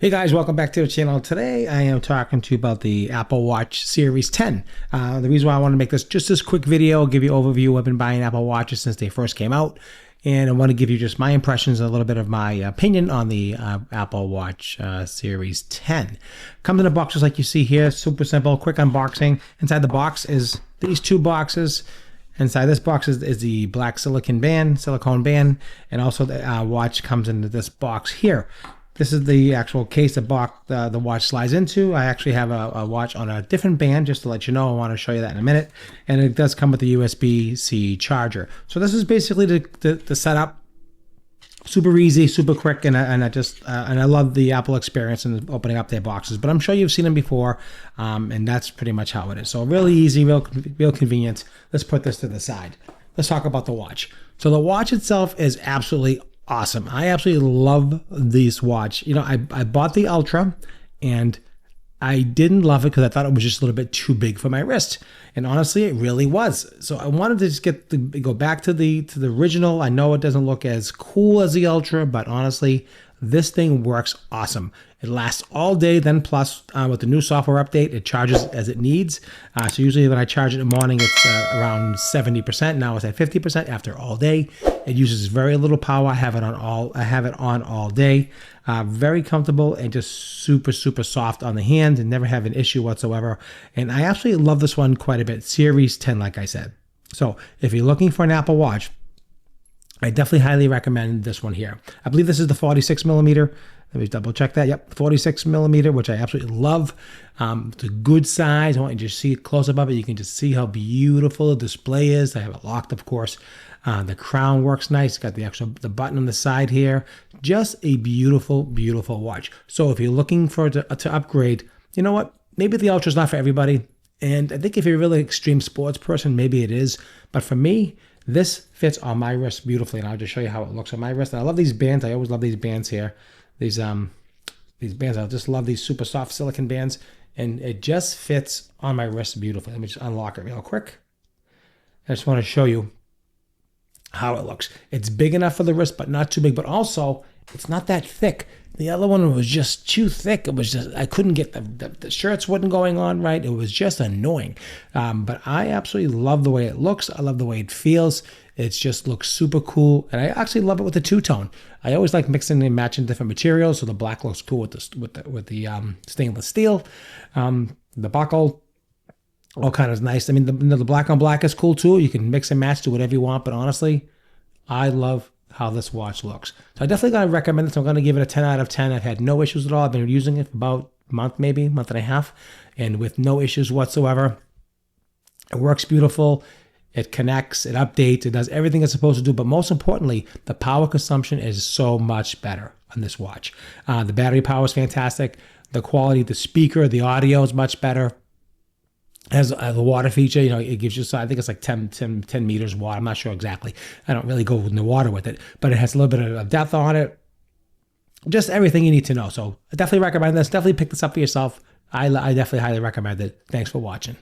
Hey guys, welcome back to the channel. Today I am talking to you about the Apple Watch Series 10. The reason why I want to make this just this quick video, give you an overview. I've been buying Apple Watches since they first came out, and I want to give you just my impressions, a little bit of my opinion on the Apple Watch Series 10. Comes in a box just like you see here, super simple, quick unboxing. Inside the box is these two boxes. Inside this box is the black silicone band, and also the watch comes into this box here. This is the actual case the watch slides into. I actually have a watch on a different band, just to let you know. I want to show you that in a minute. And it does come with the USB-C charger. So this is basically the setup. Super easy, super quick, and I love the Apple experience in opening up their boxes. But I'm sure you've seen them before, and that's pretty much how it is. So really easy, real convenient. Let's put this to the side. Let's talk about the watch. So the watch itself is absolutely awesome. I absolutely love this watch. You know, I bought the Ultra, and I didn't love it because I thought it was just a little bit too big for my wrist. And honestly, it really was. So I wanted to just go back to the original. I know it doesn't look as cool as the Ultra, but honestly, this thing works awesome. It lasts all day. Then plus with the new software update, it charges as it needs. So usually when I charge it in the morning, it's around 70%. Now it's at 50% after all day. It uses very little power. I have it on all day. Very comfortable and just super soft on the hand, and never have an issue whatsoever. And I actually love this one quite a bit. Series 10, like I said. So if you're looking for an Apple Watch, I definitely highly recommend this one here. I believe this is the 46 millimeter. Let me double check that. Yep, 46 millimeter, which I absolutely love. It's a good size. I want you to just see it close above it. You can just see how beautiful the display is. I have it locked, of course. The crown works nice. It's got the button on the side here. Just a beautiful watch. So if you're looking to upgrade, you know what? Maybe the Ultra is not for everybody. And I think if you're a really extreme sports person, maybe it is. But for me, this fits on my wrist beautifully, and I'll just show you how it looks on my wrist. And I love these bands. I always love these bands here. These bands, I just love these super soft silicone bands, and it just fits on my wrist beautifully. Let me just unlock it real quick. I just want to show you how it looks. It's big enough for the wrist, but not too big. But also, it's not that thick. The other one was just too thick. It was just, I couldn't get the shirts wasn't going on right. It was just annoying. But I absolutely love the way it looks. I love the way it feels. It just looks super cool. And I actually love it with the two-tone. I always like mixing and matching different materials. So the black looks cool with the stainless steel. The buckle, all kind of nice. I mean, the black on black is cool too. You can mix and match, do whatever you want. But honestly, I love how this watch looks. So I definitely gotta recommend this. I'm gonna give it a 10 out of 10. I've had no issues at all. I've been using it for about a month, maybe month and a half, and with no issues whatsoever. It works beautiful. It connects, it updates, it does everything it's supposed to do. But most importantly, the power consumption is so much better on this watch. The battery power is fantastic. The quality, the speaker, the audio is much better. Has the water feature, you know, it gives you, I think it's like 10 meters water. I'm not sure exactly. I don't really go in the water with it, but it has a little bit of depth on it. Just everything you need to know. So I definitely recommend this. Definitely pick this up for yourself. I definitely highly recommend it. Thanks for watching.